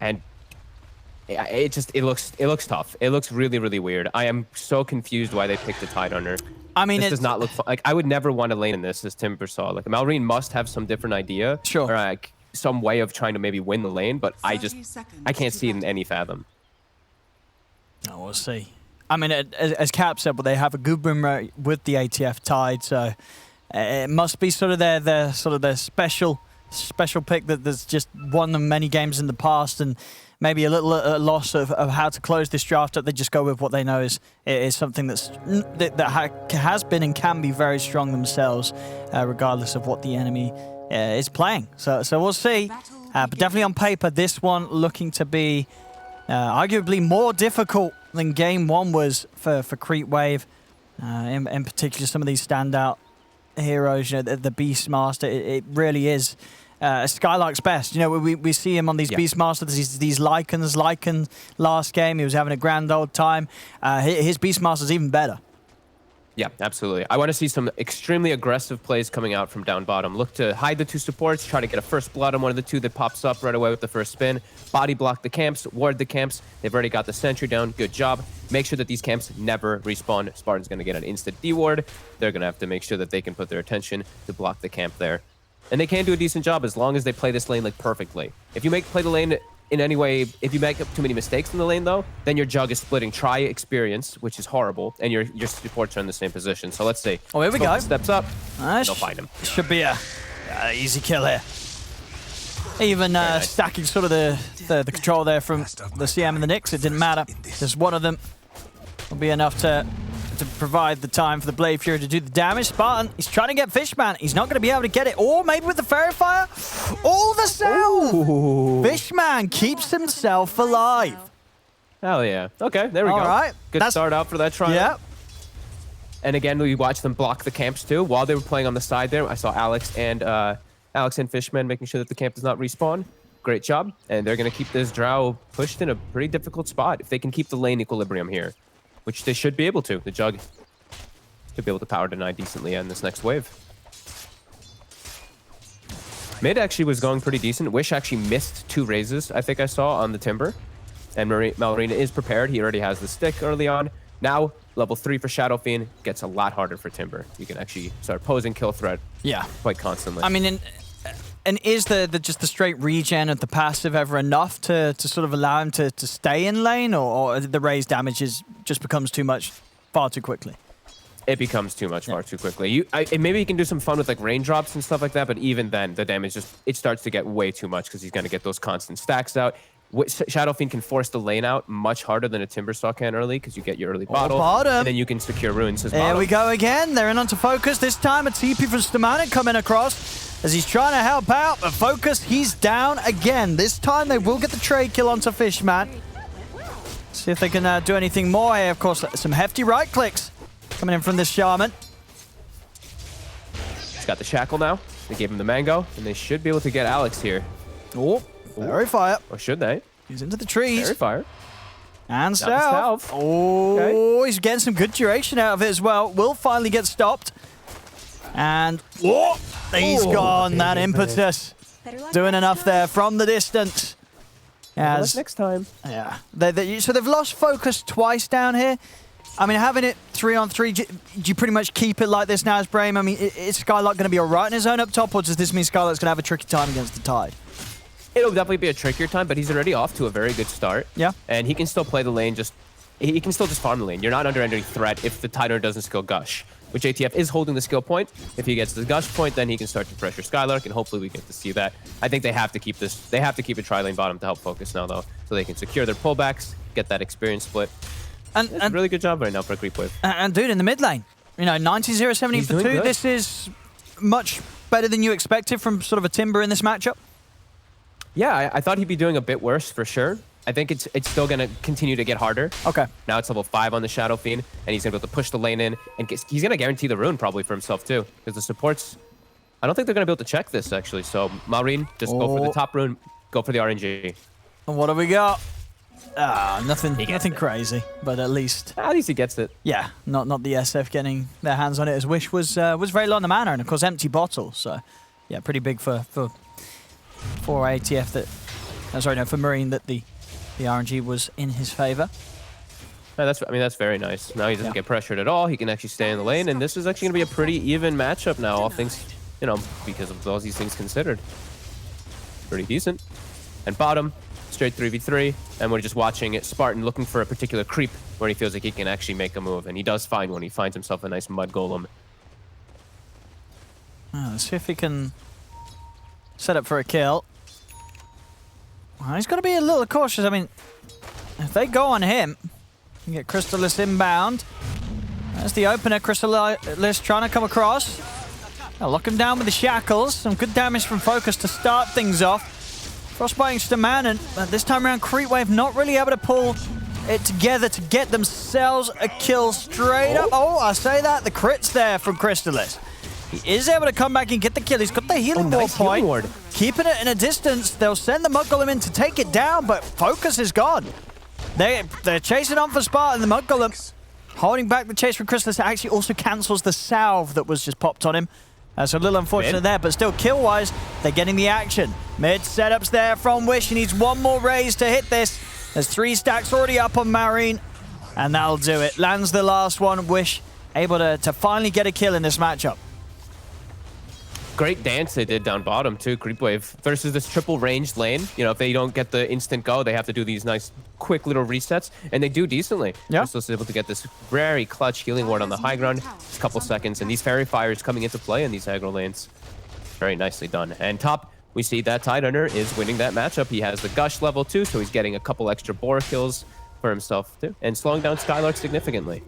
And it looks tough. It looks really, really weird. I am so confused why they picked a Tide Hunter. I mean, this does not look like I would never want to lane in this as Timber saw. Like Malrine must have some different idea. Sure. Or like some way of trying to maybe win the lane, but I can't see it in any fathom. Oh, we'll see. I mean, as Cap said, but they have a good win rate with the ATF Tide, so it must be sort of their special pick that there's just won them many games in the past, and maybe a little loss of how to close this draft up. They just go with what they know is something that has been and can be very strong themselves, regardless of what the enemy is playing. So we'll see. But definitely on paper, this one looking to be arguably more difficult than game one was for Creepwave. In particular, some of these standout heroes, you know, the Beastmaster, it really is Skylark's best. You know, we see him on these Beastmasters, these Lycans. Lycan last game, he was having a grand old time. His Beastmaster's even better. Yeah, absolutely. I want to see some extremely aggressive plays coming out from down bottom. Look to hide the two supports, try to get a first blood on one of the two that pops up right away with the first spin. Body block the camps, ward the camps. They've already got the sentry down. Good job. Make sure that these camps never respawn. Spartan's going to get an instant D-ward. They're going to have to make sure that they can put their attention to block the camp there. And they can do a decent job as long as they play this lane like perfectly. If you play the lane in any way, if you make up too many mistakes in the lane though, then your jug is splitting try experience, which is horrible, and your supports are in the same position. So let's see. Oh, here we go. Steps up. They'll find him. Should be a easy kill here. Even stacking sort of the control there from the CM and the Nyx, it didn't matter. Just one of them will be enough to provide the time for the Blade Fury to do the damage. Spartan, he's trying to get Fishman. He's not going to be able to get it. Or maybe with the Fairy Fire. All the self! Ooh. Fishman keeps himself alive. Hell yeah. Okay, there we go. All right. Good start out for that trial. Yeah. And again, we watched them block the camps too. While they were playing on the side there, I saw Alex and Fishman making sure that the camp does not respawn. Great job. And they're going to keep this Drow pushed in a pretty difficult spot if they can keep the lane equilibrium here. Which they should be able to. The Jug should be able to power deny decently in this next wave. Mid actually was going pretty decent. Wish actually missed 2 raises, I think I saw, on the Timber. And Malrina is prepared. He already has the stick early on. Now, level 3 for Shadow Fiend gets a lot harder for Timber. You can actually start posing kill threat quite constantly. I mean, and is just the straight regen of the passive ever enough to sort of allow him to stay in lane, or the raise damage just becomes too much far too quickly? It becomes too much far too quickly. Maybe you can do some fun with like raindrops and stuff like that, but even then, the damage it starts to get way too much because he's going to get those constant stacks out. Shadow Fiend can force the lane out much harder than a Timbersaw can early because you get your early bottle, and then you can secure runes as There we go again. They're in onto Focus. This time a TP from Stamanic coming across as he's trying to help out, but Focus, he's down again. This time they will get the trade kill onto Fishman. See if they can do anything more here. Of course, some hefty right clicks coming in from this Shaman. He's got the Shackle now. They gave him the Mango, and they should be able to get Alex here. Oh, Fairy Fire. Or should they? He's into the trees. Fairy Fire. And South. Oh, okay. He's getting some good duration out of it as well. Will finally get stopped. And he's gone. That impetus. Doing enough there from the distance. As next time. Yeah. So they've lost Focus twice down here. I mean, having it 3-on-3, do you pretty much keep it like this now as Brame? I mean, is Skylark going to be all right in his own up top, or does this mean Skylark's going to have a tricky time against the Tide? It'll definitely be a trickier time, but he's already off to a very good start. Yeah. And he can still play the lane, he can still just farm the lane. You're not under any threat if the Tider doesn't skill Gush, which ATF is holding the skill point. If he gets the Gush point, then he can start to pressure Skylark, and hopefully we get to see that. I think they have to keep this. They have to keep a tri-lane bottom to help Focus now, though, so they can secure their pullbacks, get that experience split. And it's a really good job right now for Creepwave. And dude, in the mid lane, you know, 90-0-70 for 2. Good. This is much better than you expected from sort of a Timber in this matchup. Yeah, I thought he'd be doing a bit worse for sure. I think it's still going to continue to get harder. Okay. Now it's level 5 on the Shadow Fiend, and he's going to be able to push the lane in, and he's going to guarantee the rune probably for himself too, because the supports, I don't think they're going to be able to check this actually. So Malrine, just go for the top rune, go for the RNG. And what do we got? Nothing crazy, but at least he gets it. Yeah, not the SF getting their hands on it as Wish was very low on the mana, and of course empty bottle. So yeah, pretty big for ATF that sorry, no, for Marine that the RNG was in his favor. Yeah, that's very nice. Now he doesn't get pressured at all. He can actually stay in the lane, and this is actually going to be a pretty even matchup now, all things, because of all these things considered. Pretty decent. And bottom, straight 3v3, and we're just watching it. Spartan looking for a particular creep where he feels like he can actually make a move, and he does find one. He finds himself a nice mud golem. Let's see if he can set up for a kill. Well, he's got to be a little cautious. I mean, if they go on him, you get Crystallis inbound. There's the opener. Crystallis trying to come across. They'll lock him down with the shackles. Some good damage from Focus to start things off. Frostbiting Staman, and this time around, Creepwave not really able to pull it together to get themselves a kill straight up. Oh, I say that. The crits there from Crystallis. He is able to come back and get the kill. He's got the healing wall point. Keeping it in a distance. They'll send the Mud Golem in to take it down, but Focus is gone. They're chasing on for Spartan. The Mud Golem holding back the chase from Crystallis. Actually also cancels the salve that was just popped on him. That's a little unfortunate there, but still kill-wise, they're getting the action. Mid setups there from Wish. He needs one more raise to hit this. There's 3 stacks already up on Marine, and that'll do it. Lands the last one. Wish able to finally get a kill in this matchup. Great dance they did down bottom too, Creepwave, versus this triple ranged lane. If they don't get the instant go, they have to do these nice quick little resets, and they do decently. Yeah. Crystal's able to get this very clutch healing ward on the high ground, a couple seconds, and these fairy fires coming into play in these aggro lanes. Very nicely done. And top, we see that Tidehunter is winning that matchup. He has the Gush level 2, so he's getting a couple extra boar kills for himself too, and slowing down Skylark significantly.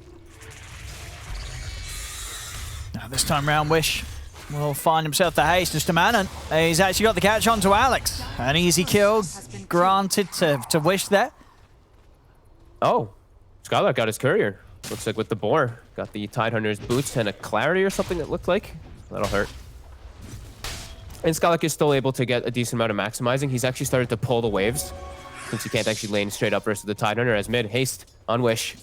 Now this time round, Wish will find himself the haste. Just a man, and he's actually got the catch on to Alex. An easy kill granted to Wish there. Oh, Skylark got his courier. Looks like with the boar. Got the Tidehunter's boots and a clarity or something it looked like. That'll hurt. And Skylark is still able to get a decent amount of maximizing. He's actually started to pull the waves since he can't actually lane straight up versus the Tidehunter as mid. Haste on Wish.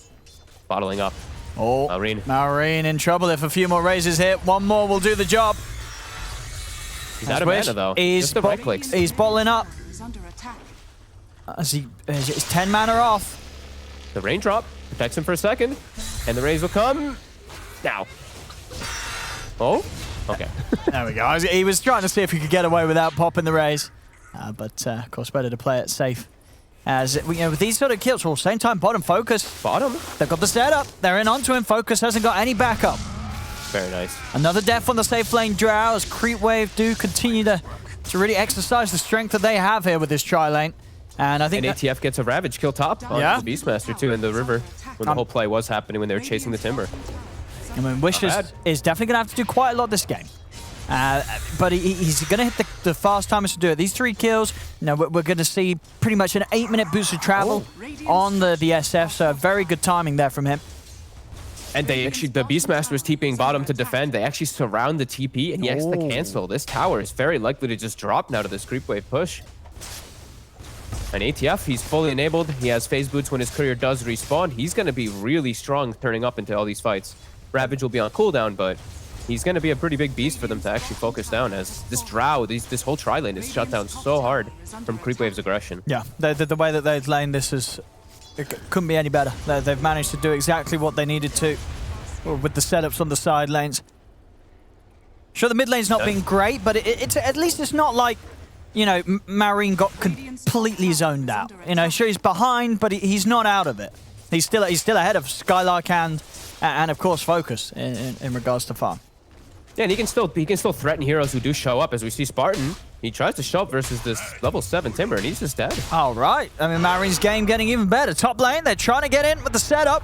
Bottling up. Oh, Marine in trouble if a few more raises hit. One more will do the job. He's out of mana though. Just the right clicks. He's bottling up. As he's 10 mana off. The raindrop protects him for a second, and the raise will come now. Oh, okay. There we go. He was trying to see if he could get away without popping the raise, but of course better to play it safe. As with these sort of kills, well, same time bottom Focus. Bottom. They've got the setup. They're in onto him. Focus hasn't got any backup. Very nice. Another death on the safe lane Drow as Creepwave do continue to really exercise the strength that they have here with this tri-lane. And I think ATF gets a Ravage kill top on the Beastmaster too in the river when the whole play was happening when they were chasing the Timber. I mean, Wish is definitely going to have to do quite a lot this game. But he's going to hit the fast timers to do it. These 3 kills, we're going to see pretty much an 8-minute boost of travel on the SF, so very good timing there from him. And the Beastmaster was TPing bottom to defend. They actually surround the TP, and he has to cancel. This tower is very likely to just drop now to this Creepwave push. And ATF, he's fully enabled. He has phase boots when his courier does respawn. He's going to be really strong turning up into all these fights. Ravage will be on cooldown, but he's going to be a pretty big beast for them to actually focus down, as this Drow, this whole tri-lane is shut down so hard from Creepwave's aggression. Yeah, the way that they've laned this it couldn't be any better. They've managed to do exactly what they needed to with the setups on the side lanes. Sure, the mid lane's not been great, but it's at least it's not like, Marine got completely zoned out. Sure, he's behind, but he's not out of it. He's still ahead of Skylark and of course Focus in regards to farm. Yeah, and he can still threaten heroes who do show up, as we see Spartan. He tries to show up versus this level 7 Timber, and he's just dead. All right. I mean, Marine's game getting even better. Top lane, they're trying to get in with the setup.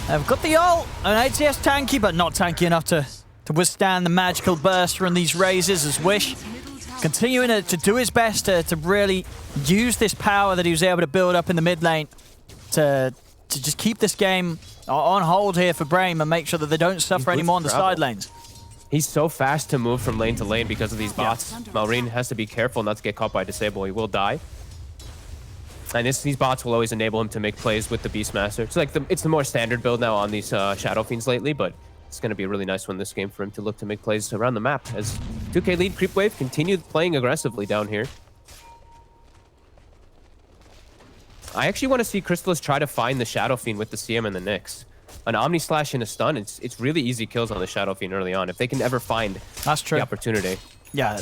They've got the ult, an ATS tanky, but not tanky enough to withstand the magical burst from these raises as Wish continuing to do his best to really use this power that he was able to build up in the mid lane to just keep this game on hold here for Brame and make sure that they don't suffer anymore on the side lanes. He's so fast to move from lane to lane because of these bots. Marine has to be careful not to get caught by Disable. He will die. And these bots will always enable him to make plays with the Beastmaster. It's like it's the more standard build now on these Shadow Fiends lately, but it's going to be a really nice one this game for him to look to make plays around the map. As 2K lead Creepwave continued playing aggressively down here. I actually want to see Crystallis try to find the Shadow Fiend with the CM and the Nyx. An Omni Slash and a stun, it's really easy kills on the Shadow Fiend early on if they can ever find That's true. the opportunity. Yeah,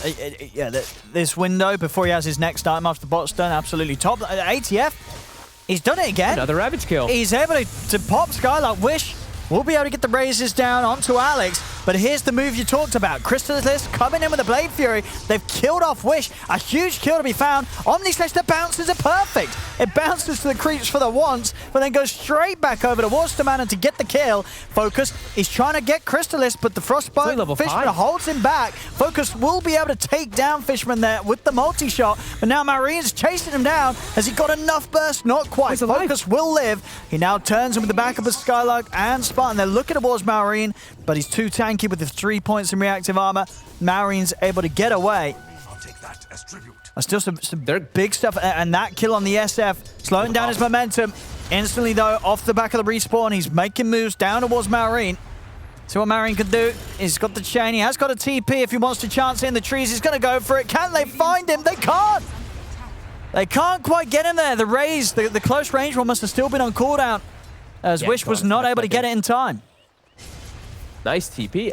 this window before he has his next item after the bot's done, absolutely top. ATF, he's done it again. Another Ravage kill. He's able to pop Skylark. Wish will be able to get the raises down onto Alex, but here's the move you talked about. Crystallis coming in with a Blade Fury. They've killed off Wish. A huge kill to be found. Omni Slash, the bounces are perfect. It bounces to the creeps for the once, but then goes straight back over towards Stamana to get the kill. Focus, he's trying to get Crystallis, but the Frostbite Fishman holds him back. Focus will be able to take down Fishman there with the multi-shot, but now Marine's chasing him down. Has he got enough burst? Not quite. Focus will live. He now turns him with the backup of Skylark and Spartan. They're looking towards Marine, but he's too tanky with the 3 points in reactive armor. Marine's able to get away. I'll take that as tribute. Still some big stuff, and that kill on the SF, slowing down his momentum. Instantly, though, off the back of the respawn, he's making moves down towards Marine. So what Marine can do, he's got the chain, he has got a TP if he wants to chance it in the trees, he's going to go for it. Can they find him? They can't! They can't quite get him there. The raise, the close range one must have still been on cooldown, as Wish was not able to get it in time. Nice TP.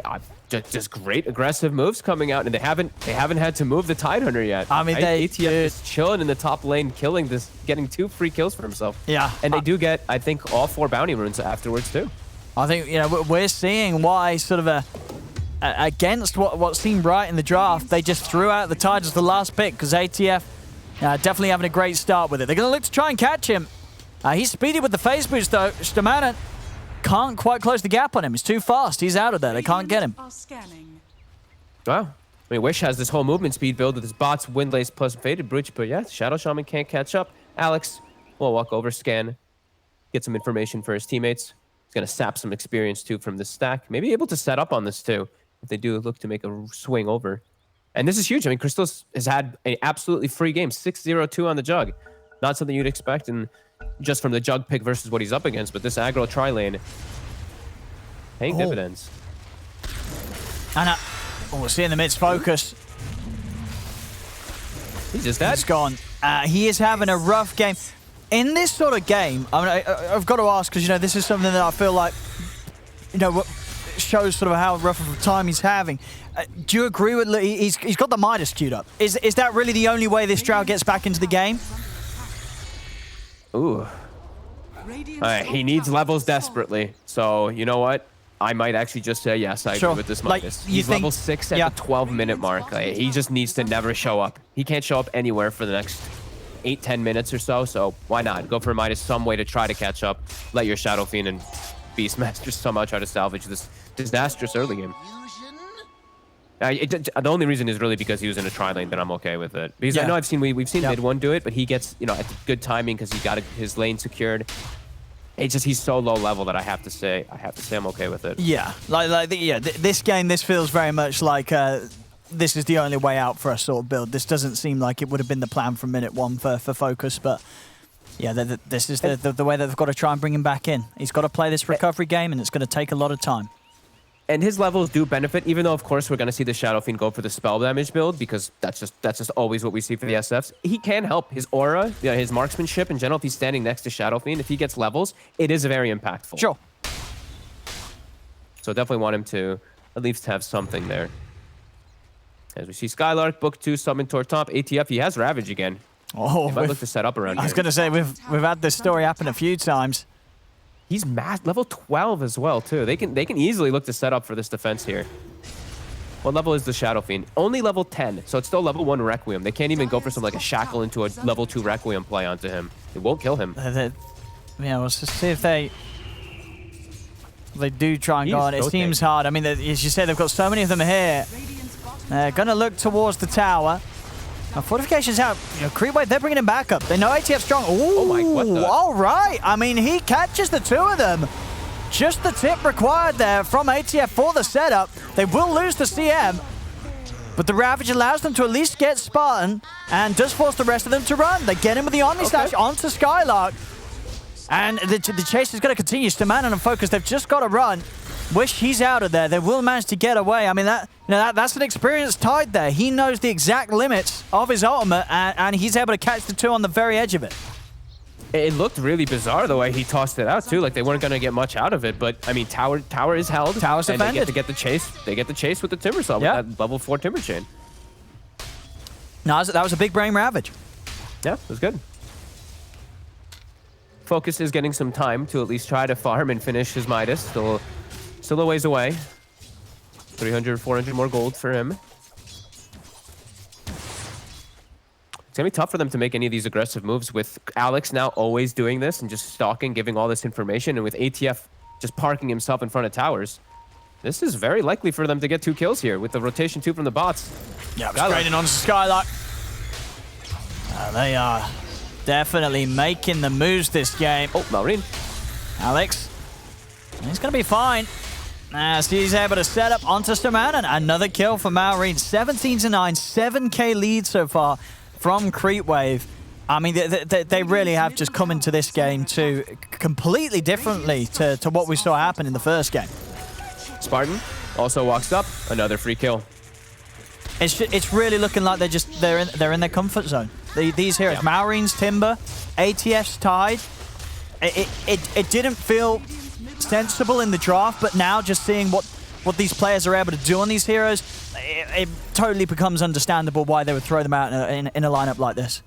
Just great aggressive moves coming out, and they haven't had to move the Tidehunter yet. I mean, ATF is chilling in the top lane, getting 2 free kills for himself. Yeah, and they do get, I think, all 4 bounty runes afterwards too. I think we're seeing why sort of against what seemed right in the draft, they just threw out the Tide as the last pick because ATF definitely having a great start with it. They're going to look to try and catch him. He's speedy with the phase boost though. Stamana can't quite close the gap on him. He's too fast. He's out of there. They can't get him. Wow. I mean, Wish has this whole movement speed build with his bots, Windlace plus Faded Brooch, but yeah, Shadow Shaman can't catch up. Alex will walk over, scan, get some information for his teammates. He's going to sap some experience too from this stack. Maybe able to set up on this too if they do look to make a swing over. And this is huge. I mean, Crystallis has had an absolutely free game, 6-0-2 on the Jug. Not something you'd expect, and just from the Jug pick versus what he's up against, but this aggro tri-lane paying dividends. And we'll see in the midst Focus. He's just dead. He's gone. He is having a rough game. In this sort of game, I mean, I've got to ask, because, this is something that I feel like, shows sort of how rough of a time he's having. Do you agree with, he's got the Midas queued up. Is that really the only way this Drow gets back into the game? Ooh. He needs levels desperately. So, you know what? I might actually just say yes, I agree with this Midas. He's level 6 at the 12-minute mark. He just needs to never show up. He can't show up anywhere for the next 8-10 minutes or so. So why not? Go for a Midas some way to try to catch up. Let your Shadow Fiend and Beastmaster somehow try to salvage this disastrous early game. The only reason is really because he was in a tri-lane, that I'm okay with it. Because I know we've seen mid one do it, but he gets at good timing because he got his lane secured. It's just he's so low level that I have to say I'm okay with it. Yeah, this game, this feels very much like this is the only way out for a sort of build. This doesn't seem like it would have been the plan from minute one for Focus, but yeah, this is the way that they've got to try and bring him back in. He's got to play this recovery game, and it's going to take a lot of time. And his levels do benefit, even though, of course, we're going to see the Shadow Fiend go for the spell damage build, because that's just always what we see for the SFs. He can help. His aura, his marksmanship in general, if he's standing next to Shadow Fiend, if he gets levels, it is very impactful. Sure. So definitely want him to at least have something there. As we see Skylark, Book 2, Summon toward top. ATF, he has Ravage again. Oh, he might look to set up around here. I was going to say, we've had this story happen a few times. He's level 12 as well, too. They can easily look to set up for this defense here. What level is the Shadow Fiend? Only level 10, so it's still level 1 Requiem. They can't even go for some like a shackle into a level 2 Requiem play onto him. It won't kill him. Yeah, we'll just see if they do try and go on. It seems hard. I mean, as you say, they've got so many of them here. They're going to look towards the tower. Now, Fortification's out. Creepwave, they're bringing him back up. They know ATF strong. Ooh, oh my, what the? All right. I mean, he catches the two of them. Just the tip required there from ATF for the setup. They will lose the CM, but the Ravage allows them to at least get Spartan and does force the rest of them to run. They get him with the Omni Slash onto Skylark. And the chase is going to continue. Stamana and Focus, they've just got to run. Wish he's out of there. They will manage to get away. I mean, that's an experienced Tide there. He knows the exact limits of his ultimate, and he's able to catch the two on the very edge of it. It looked really bizarre the way he tossed it out too. Like they weren't going to get much out of it, but I mean, tower is held. Tower's and defended. They get the chase. They get the chase with the timber saw with that level 4 timber chain. No, that was a big Brame ravage. Yeah, it was good. Focus is getting some time to at least try to farm and finish his Midas. Still a ways away. 300, 400 more gold for him. It's gonna be tough for them to make any of these aggressive moves with Alex now always doing this and just stalking, giving all this information, and with ATF just parking himself in front of towers. This is very likely for them to get 2 kills here with the rotation 2 from the bots. Yeah, straight in on Skylark. They are definitely making the moves this game. Oh, Malrine. Alex, he's going to be fine. As he's able to set up onto Staman, and another kill for Malrine. 17-9, 7k lead so far from Creepwave. I mean, they really have just come into this game too completely differently to what we saw happen in the first game. Spartan also walks up, another free kill. It's really looking like they're in their comfort zone. These heroes, Malrine's Timber, ATF's Tide. It didn't feel sensible in the draft, but now just seeing what these players are able to do on these heroes, it totally becomes understandable why they would throw them out in a lineup like this.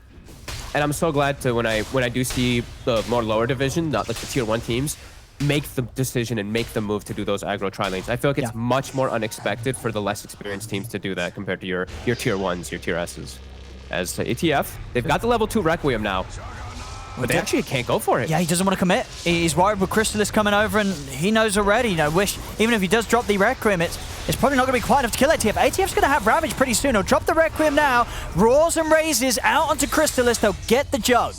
And I'm so glad to when I do see the more lower division, not like the tier 1 teams, make the decision and make the move to do those aggro tri-lanes. I feel like it's much more unexpected for the less experienced teams to do that compared to your tier 1s, your tier S's. As to ATF, they've got the level 2 Requiem now, but they actually can't go for it. Yeah, he doesn't want to commit. He's worried with Crystallis coming over, and he knows already, you know, even if he does drop the Requiem, it's probably not going to be quite enough to kill ATF. ATF's going to have Ravage pretty soon. He'll drop the Requiem now, roars and raises out onto Crystallis. They'll get the Jug.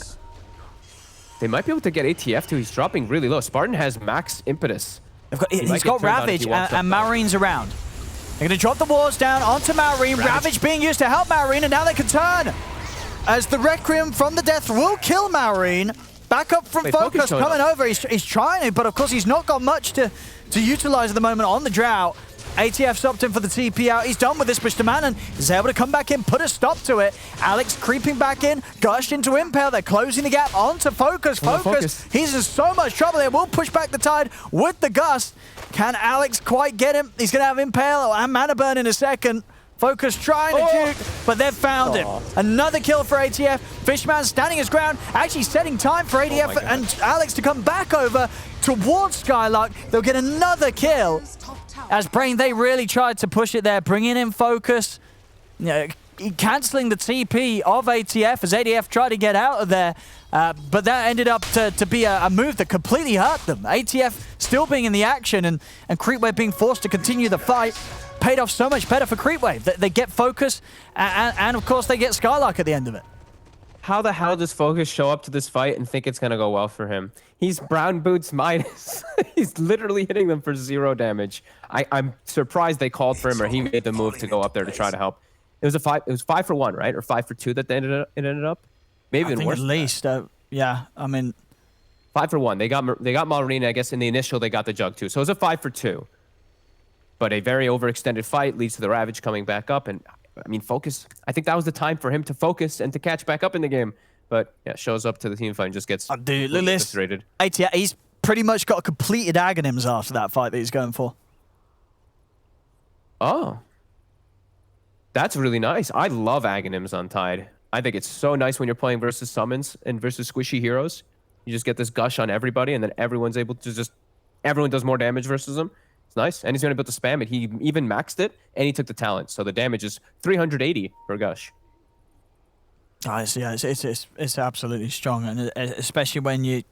They might be able to get ATF too. He's dropping really low. Spartan has max impetus. He's got Ravage and Malrine's around. They're going to drop the walls down onto Malrine. Ravage being used to help Malrine, and now they can turn. As the Requiem from the Death will kill Malrine. Back up from Focus coming over. He's trying it, but of course he's not got much to utilize at the moment on the Drought. ATF stopped him for the TP out. He's done with this, but Stamanen is able to come back in, put a stop to it. Alex creeping back in, Gush into Impale. They're closing the gap onto Focus. Focus, he's in so much trouble here. Will push back the Tide with the Gust. Can Alex quite get him? He's going to have Impale and Mana Burn in a second. Focus trying to juke, but they've found him. Another kill for ATF. Fishman standing his ground, actually setting time for ATF and Alex to come back over towards Skylark. They'll get another kill. As Brame, they really tried to push it there, bringing in Focus, you know, cancelling the TP of ATF as ATF tried to get out of there. But that ended up to be a move that completely hurt them. ATF still being in the action and Creepwave being forced to continue the fight. Paid off so much better for Creepwave. They get Focus, and of course they get Skylark at the end of it. How the hell does Focus show up to this fight and think it's going to go well for him? He's Brown Boots minus. He's literally hitting them for 0 damage. I'm surprised they called for him or he made the move to go up there to try to help. It was 5 for 1, right? Or 5 for 2 that it ended up? Maybe even worse. At least, yeah, I mean... 5 for 1. They got Malrine, I guess in the initial they got the Jug too. So it was a 5 for 2. But a very overextended fight leads to the Ravage coming back up. And I mean, Focus, I think that was the time for him to focus and to catch back up in the game. But yeah, shows up to the team fight and just gets frustrated. ATF, he's pretty much got completed Aghanims after that fight that he's going for. Oh. That's really nice. I love Aghanims on Tide. I think it's so nice when you're playing versus summons and versus squishy heroes. You just get this gush on everybody and then everyone's able to everyone does more damage versus them. It's nice, and he's going to be able to spam it. He even maxed it, and he took the talent, so the damage is 380 for Gush. Yeah, it's absolutely strong, and especially when you're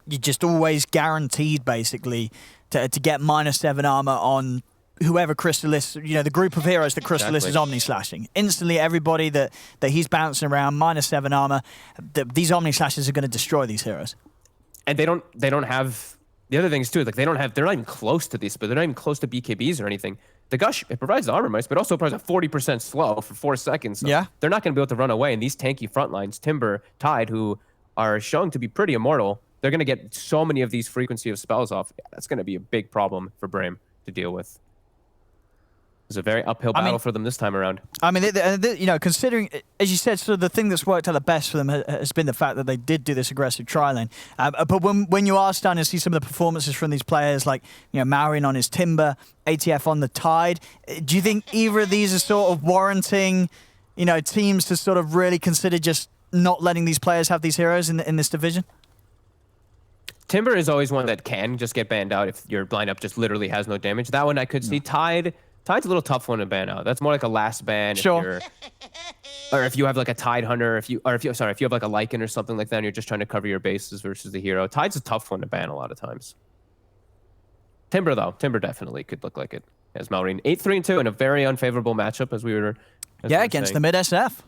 just always guaranteed basically to get -7 armor on whoever Crystallis, you know, the group of heroes that Crystallis is Omni slashing. Instantly, everybody that he's bouncing around -7 armor. These Omni slashes are going to destroy these heroes, and they don't have. The other thing is too, like they're not even close to this, but they're not even close to BKBs or anything. The Gush, it provides the armor mice, but also provides a 40% slow for 4 seconds. So yeah. They're not going to be able to run away. And these tanky front lines, Timber, Tide, who are shown to be pretty immortal, they're going to get so many of these frequency of spells off. Yeah, that's going to be a big problem for Brame to deal with. It's a very uphill battle for them this time around. I mean, you know, considering, as you said, sort of the thing that's worked out the best for them has been the fact that they did do this aggressive tri-lane. But when you are starting to see some of the performances from these players, like, you know, Marin on his Timber, ATF on the Tide, do you think either of these are sort of warranting, you know, teams to sort of really consider just not letting these players have these heroes in this division? Timber is always one that can just get banned out if your lineup just literally has no damage. That one I could see. Tide's a little tough one to ban out. That's more like a last ban. Sure. Or if you have like a Tide Hunter, if you have like a Lycan or something like that, and you're just trying to cover your bases versus the hero. Tide's a tough one to ban a lot of times. Timber though, Timber definitely could look like it as Malrine. 8-3-2 in a very unfavorable matchup as we were. Against the mid SF.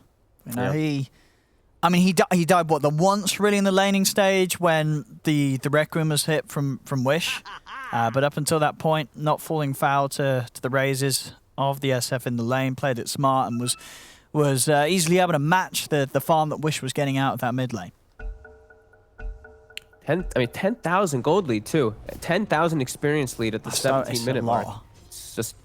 You know, he died what, the once really in the laning stage when the Requiem was hit from Wish. But up until that point, not falling foul to the raises of the SF in the lane, played it smart and was easily able to match the farm that Wish was getting out of that mid lane. 10,000 gold lead too. 10,000 experience lead at the 17-minute mark. It's just,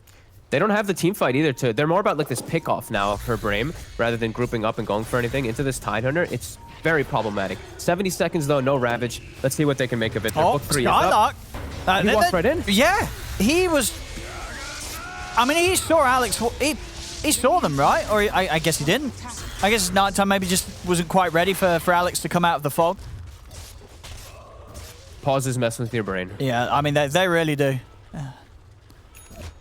they don't have the team fight either. They're more about like this pick off now for Brame rather than grouping up and going for anything into this Tide Hunter. It's very problematic. 70 seconds though, no Ravage. Let's see what they can make of it. Oh, Skylark. He walked right in. Yeah, he was. I mean, he saw Alex. He saw them, right? Or I guess he didn't. I guess it's nighttime. Maybe just wasn't quite ready for Alex to come out of the fog. Pauses messing with your brain. Yeah, I mean they really do.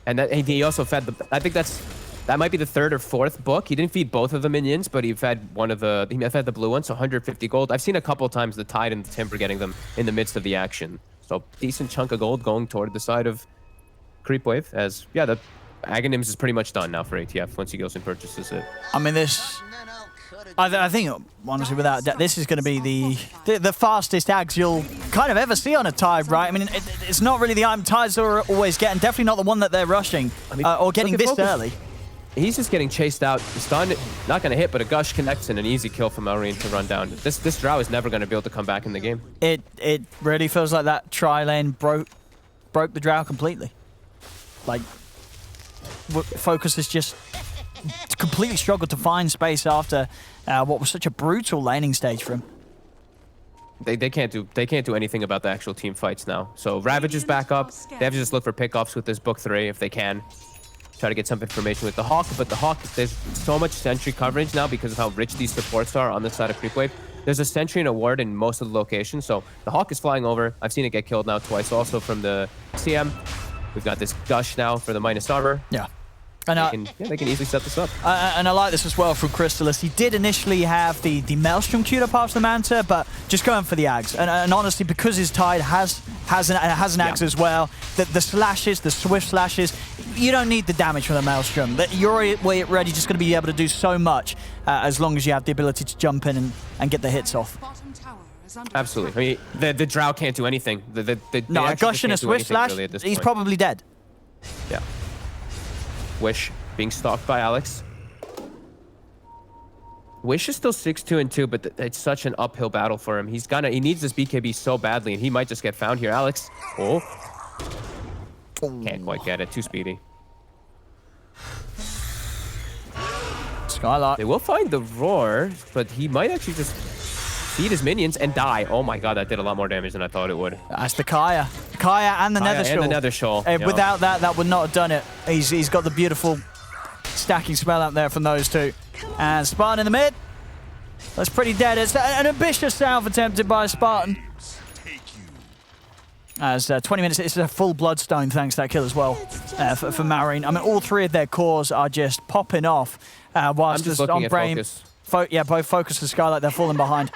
And he also fed the. I think that might be the third or fourth book. He didn't feed both of the minions, but he fed one of the. He fed the blue one, so 150 gold. I've seen a couple times the Tide and the Timber getting them in the midst of the action. So decent chunk of gold going toward the side of Creepwave. As the Aghanims is pretty much done now for ATF once he goes and purchases it. I mean this. I think honestly, without doubt, this is going to be the fastest Ags you'll kind of ever see on a Tide, right? I mean, it's not really the item Tides are always getting. Definitely not the one that they're rushing or getting this early. He's just getting chased out. Stun, not going to hit, but a Gush connects and an easy kill for Malrine to run down. This Drow is never going to be able to come back in the game. It really feels like that tri-lane broke the Drow completely. Like, Focus has just completely struggled to find space after what was such a brutal laning stage for him. They can't do anything about the actual team fights now. So Ravage is back up. They have to just look for pickoffs with this book 3 if they can. Try to get some information with the Hawk, but the Hawk, there's so much sentry coverage now because of how rich these supports are on this side of Creepwave. There's a sentry and a ward in most of the locations, so the Hawk is flying over. I've seen it get killed now twice also from the CM. We've got this Gush now for the minus armor. Yeah. And they can easily set this up. And I like this as well from Crystallis. He did initially have the Maelstrom queued up after the Manta, but just going for the Ags. And honestly, because his Tide has an Ags as well, the slashes, the swift slashes, you don't need the damage from the Maelstrom. You're already just going to be able to do so much as long as you have the ability to jump in and get the hits off. Absolutely. I mean, the Drow can't do anything. No, a Gush and a swift slash, really he's probably dead. Yeah. Wish being stalked by Alex. Wish is still 6-2-2, but it's such an uphill battle for him. He needs this BKB so badly, and he might just get found here. Alex, can't quite get it. Too speedy. Skylark. They will find the roar, but he might actually just feed his minions and die. Oh my god, that did a lot more damage than I thought it would. That's the Kaya. Kaya and the Nether Shawl. And the Nether Shawl. Without that would not have done it. He's got the beautiful stacking spell out there from those two. And Spartan in the mid. That's pretty dead. It's an ambitious salve attempted by Spartan. As 20 minutes, it's a full Bloodstone thanks to that kill as well for Marine. I mean, all three of their cores are just popping off. Whilst I'm just looking at Focus. Both Focus and Skylight, they're falling behind.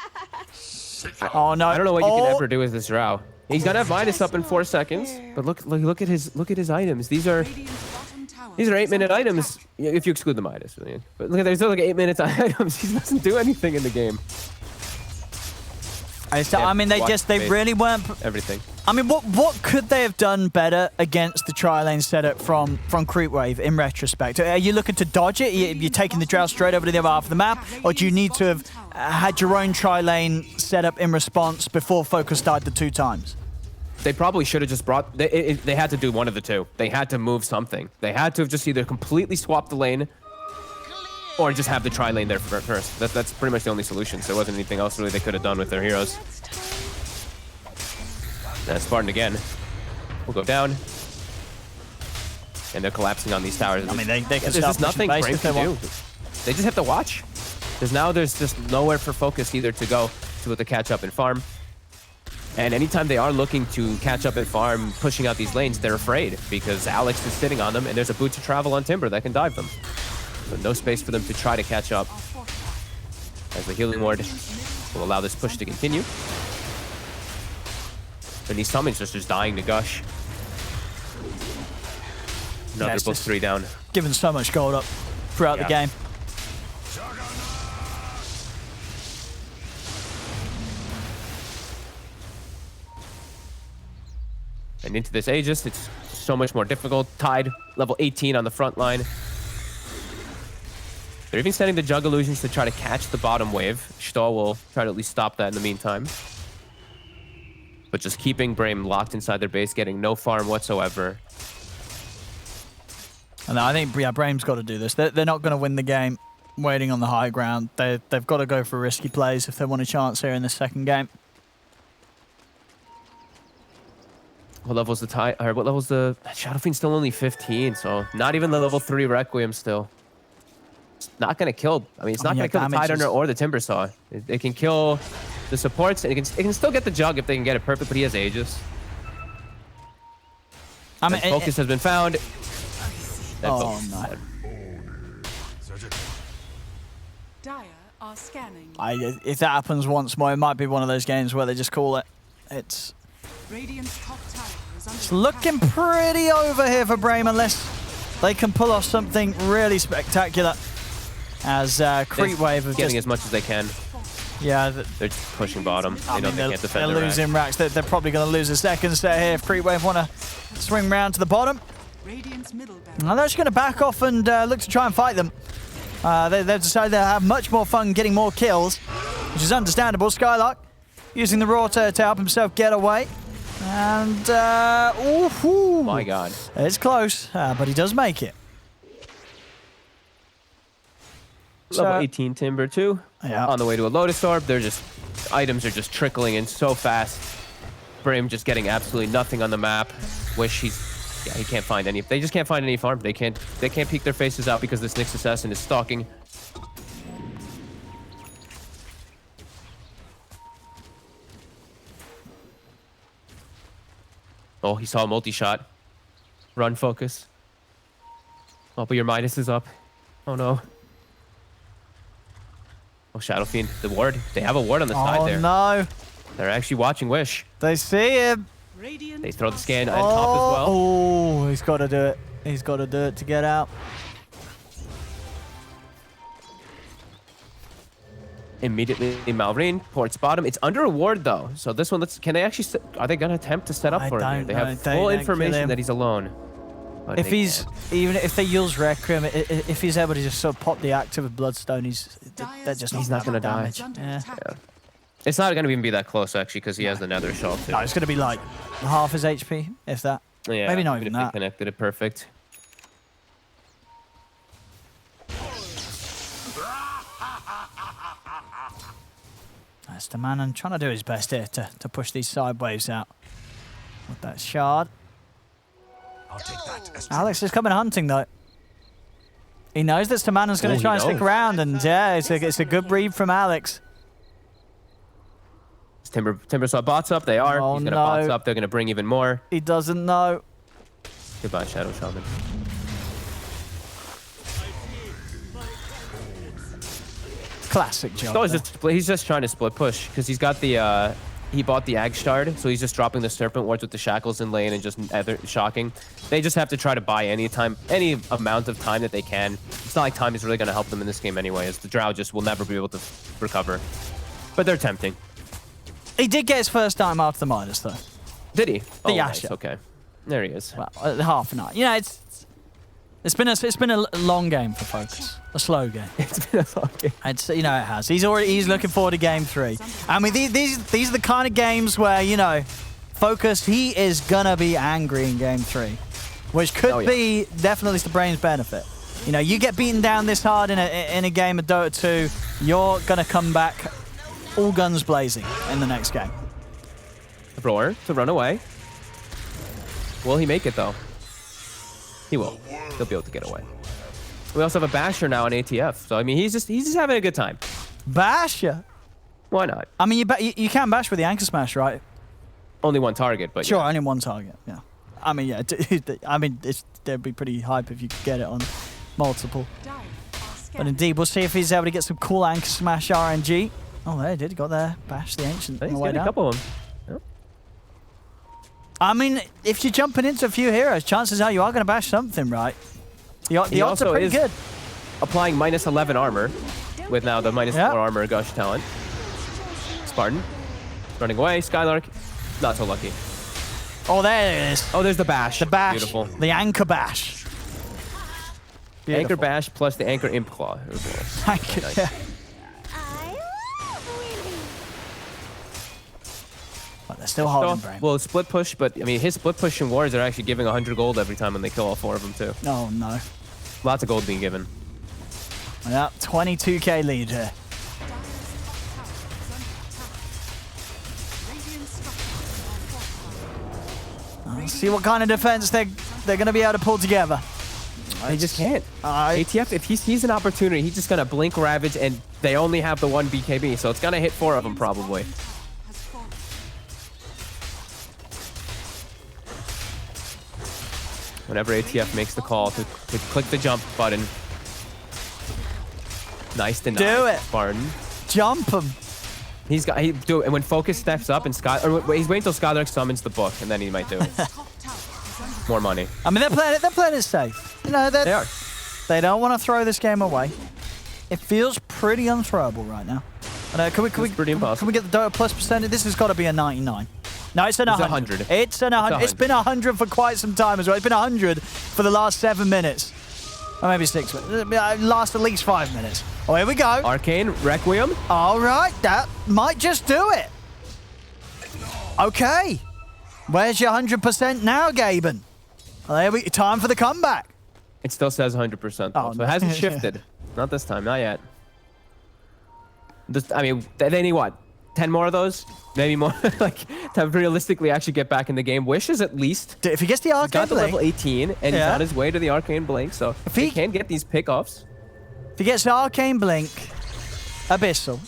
Oh no! I don't know what you can ever do with this Drow. He's gonna have Midas up in 4 seconds, but look at his items. These are 8-minute items if you exclude the Midas. But look at there's still like 8-minute items. He doesn't do anything in the game. I mean, they really weren't everything. I mean, what could they have done better against the tri-lane setup from Creepwave in retrospect? Are you looking to dodge it? Are you taking the Drow straight over to the other half of the map? Or do you need to have had your own tri-lane setup in response before Focus died the 2 times? They probably should have just brought... They had to do one of the two. They had to move something. They had to have just either completely swapped the lane or just have the tri-lane there first. That's pretty much the only solution. So there wasn't anything else really they could have done with their heroes. Spartan again will go down. And they're collapsing on these towers. I mean, they can there's start just nothing base Brame if they can do. want. They just have to watch. Because now there's just nowhere for Focus either to go to catch up and farm. And anytime they are looking to catch up and farm, pushing out these lanes, they're afraid because Alex is sitting on them and there's a boot to travel on Timber that can dive them. So no space for them to try to catch up. As the healing ward will allow this push to continue. And these summons just dying to gush. Another both 3 down. Given so much gold up throughout the game. And into this Aegis, it's so much more difficult. Tide, level 18 on the front line. They're even setting the Jug Illusions to try to catch the bottom wave. Stoll will try to at least stop that in the meantime. But just keeping Brame locked inside their base, getting no farm whatsoever. And I think, yeah, Brame's got to do this. They're not going to win the game waiting on the high ground. They've got to go for risky plays if they want a chance here in the second game. What level's the Tide? Or what level's the Shadow Fiend? Still only 15, so not even the level 3 Requiem still. It's not going to kill. I mean, it's not going to kill the Tide Hunter or the Timber Saw. It can kill the supports, and it can still get the Jug if they can get it perfect, but he has Aegis. I mean, Focus has been found. Oh, no. Dire are scanning. If that happens once more, it might be one of those games where they just call it. It's looking pretty over here for Brame unless they can pull off something really spectacular. As Creepwave are getting as much as they can. Yeah, they're just pushing bottom. They know they can't defend they're losing racks. They're probably going to lose a second set here if Creepwave want to swing round to the bottom. Now they're just going to back off and look to try and fight them. They've decided they'll have much more fun getting more kills, which is understandable. Skylark using the Raw to help himself get away. And, ooh, my God. It's close, but he does make it. Level 18 Timber 2. Yeah. On the way to a Lotus Orb. They're just... Items are just trickling in so fast. Brame just getting absolutely nothing on the map. Wish he's... Yeah, he can't find any... They just can't find any farm. They can't peek their faces out because this Nyx Assassin is stalking. Oh, he saw a multi-shot. Run, Focus. Oh, but your Midas is up. Oh, no. Oh, Shadow Fiend, the ward. They have a ward on the side there. Oh, no. They're actually watching Wish. They see him. They throw the scan on top as well. Oh, he's got to do it. He's got to do it to get out. Immediately, Malrine ports bottom. It's under a ward, though. So this one, can they actually... Are they going to attempt to set up for him? They have full information that he's alone. If he's... Even if they use Requiem, if he's able to just sort of pop the active with Bloodstone, he's not going to die. Yeah. It's not going to even be that close, actually, because he has the Nether Shell, too. No, it's going to be like half his HP, if that. Yeah, maybe not even if that. They connected it perfect. That's the man and trying to do his best here to push these side waves out with that shard. I'll take that. Alex is coming hunting though. He knows that Stamanon's going to try and stick around, and yeah, it's a good read from Alex. Timber saw bots up. They are. Oh, He's going to bots up. They're going to bring even more. He doesn't know. Goodbye, Shadow Shaman. Classic job. So he's just trying to split push because he's got the he bought the Ag Shard, so he's just dropping the Serpent Wards with the Shackles in lane and just shocking. They just have to try to buy any amount of time that they can. It's not like time is really going to help them in this game anyway, as the Drow just will never be able to recover. But they're tempting. He did get his first time after the Midas though. Did he? The Nice. Okay, there he is. Well, half an hour. You know, it's been a long game for Focus. A slow game. It's been a long game. You know it has. He's looking forward to game 3. I mean, these are the kind of games where, you know, Focus, he is gonna be angry in game 3, which could be definitely to Brame's benefit. You know, you get beaten down this hard in a game of Dota 2, you're gonna come back all guns blazing in the next game. Roar to run away. Will he make it though? He will. He'll be able to get away. We also have a basher now on ATF, so I mean he's just having a good time. Basher? Why not? I mean you can bash with the anchor smash, right? Only one target, but sure, yeah. only one target. Yeah. I mean, yeah. I mean, they'd be pretty hype if you could get it on multiple. But indeed, we'll see if he's able to get some cool anchor smash RNG. Oh, there he did. He got there. Bash the ancient. He's on the way getting down. a couple of them. Yep. I mean, if you're jumping into a few heroes, chances are you are going to bash something, right? The odds are pretty good. Applying minus 11 armor with now the minus 4 armor gush talent. Spartan running away. Skylark, not so lucky. Oh, there it is. Oh, there's the bash. The bash. Beautiful. The anchor bash. Beautiful. Anchor bash plus the anchor imp claw. Anchor, Nice. yeah. But they're still holding Brame. Well, split push, but I mean, his split push and wards are actually giving 100 gold every time when they kill all 4 of them, too. Oh, no. Lots of gold being given. Yeah, 22k lead here. Let's see what kind of defense they're going to be able to pull together. He just can't. ATF, if he sees an opportunity, he's just going to blink Ravage, and they only have the 1 BKB, so it's going to hit 4 of them, probably. Whenever ATF makes the call to click the jump button. Nice deny. Do it. Spartan. Jump him. And when Focus steps up and he's waiting till Skylark summons the book, and then he might do it. More money. I mean, they're playing it safe. You know, they are. They don't want to throw this game away. It feels pretty unthrowable right now. Can we pretty impossible. Can we get the Dota plus percentage? This has got to be a 99. No, it's an 100. It's an 100. It's been 100 for quite some time as well. It's been 100 for the last 7 minutes. Or maybe 6 minutes. Last at least 5 minutes. Oh, here we go. Arcane, Requiem. All right, that might just do it. Okay. Where's your 100% now, Gaben? Well, there we time for the comeback. It still says 100%, though, so it hasn't shifted. Not this time, not yet. I mean, they need what? 10 more of those? Maybe more? Like, to realistically actually get back in the game. Wish is at least... If he gets the Arcane Blink... He's got the level 18, and he's on his way to the Arcane Blink, so if he can get these pickoffs... If he gets Arcane Blink, Abyssal,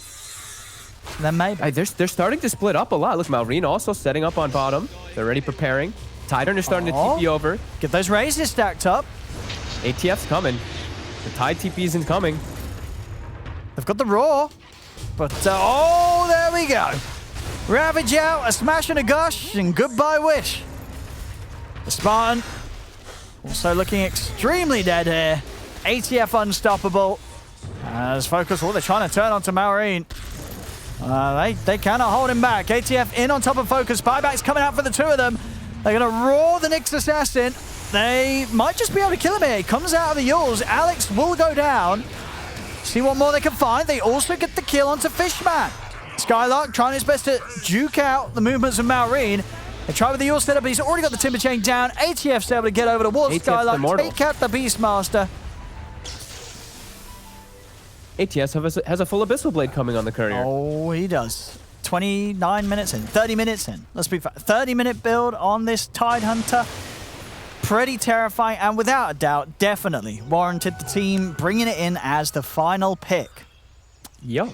then maybe. They're starting to split up a lot. Look, Malrine also setting up on bottom. They're already preparing. Tidern is starting to TP over. Get those raises stacked up. ATF's coming. The Tide TP's incoming. They've got the Roar. But, oh, there we go. Ravage out, a smash and a gush, and goodbye Wish. The Spartan also looking extremely dead here. ATF unstoppable. As Focus, they're trying to turn onto Malrine. They cannot hold him back. ATF in on top of Focus. Buyback's coming out for the 2 of them. They're going to roar the Nyx Assassin. They might just be able to kill him here. He comes out of the Yules. Alex will go down. See what more they can find. They also get the kill onto Fishman. Skylark trying his best to juke out the movements of Malrine. They try with the Yule setup, but he's already got the Timber Chain down. ATF's able to get over towards Skylark, take out the Beastmaster. ATS has a full Abyssal Blade coming on the courier. Oh, he does. 29 minutes in, 30 minutes in. Let's be fair. 30-minute build on this Tidehunter. Pretty terrifying, and without a doubt, definitely warranted the team bringing it in as the final pick. Yep.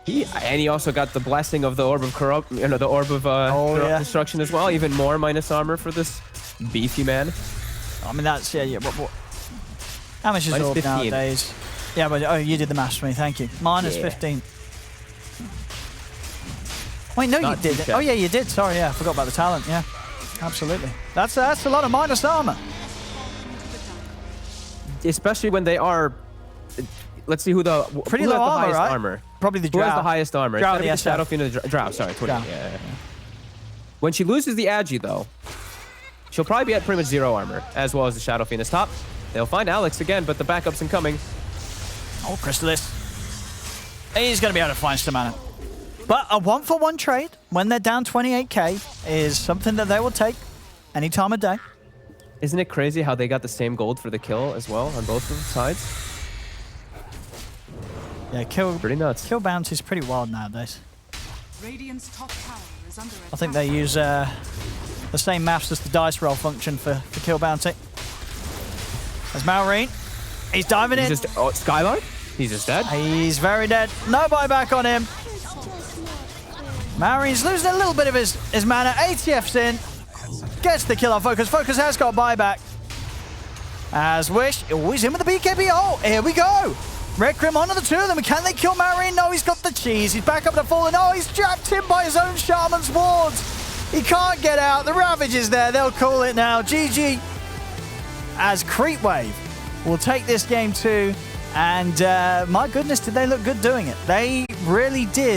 He also got the blessing of the Orb of Corrupt, the Orb of Corrupt Destruction as well. Even more minus armor for this beefy man. I mean, that's, what how much is minus Orb 15. nowadays? Yeah, but, oh, you did the math for me, thank you. Minus 15. Wait, no, you did. Oh, yeah, you did. Sorry, yeah, I forgot about the talent, yeah. Absolutely. That's a lot of minus armor. Especially when they are... Let's see who the... Pretty low armor, right? Probably the Drow. Who has the highest armor? Drow, the Shadowfiend and the Drow. Sorry, 20. Yeah. When she loses the Agi, though, she'll probably be at pretty much 0 armor, as well as the Shadowfiend is top. They'll find Alex again, but the backup's incoming. Oh, Chrysalis. He's going to be able to find Stamana. But a 1-for-1 trade when they're down 28k is something that they will take any time of day. Isn't it crazy how they got the same gold for the kill as well on both of the sides? Yeah, kill Pretty nuts. Kill bounty is pretty wild nowadays. Radiant's top tower is under attack. I think they use the same maths as the dice roll function for kill bounty. There's Malrine. He's diving in. Just, oh, Skylark? He's just dead. He's very dead. No buyback on him. Malrine's losing a little bit of his mana. ATF's in. Gets the kill on Focus. Focus has got buyback. As Wish. Oh, he's in with the BKB. Oh, here we go. Requiem onto the two of them. Can they kill Malrine? No, he's got the cheese. He's back up to full. And oh, he's trapped him by his own Shaman's wards. He can't get out. The Ravage is there. They'll call it now. GG. As Creepwave will take this game too. And my goodness, did they look good doing it. They really did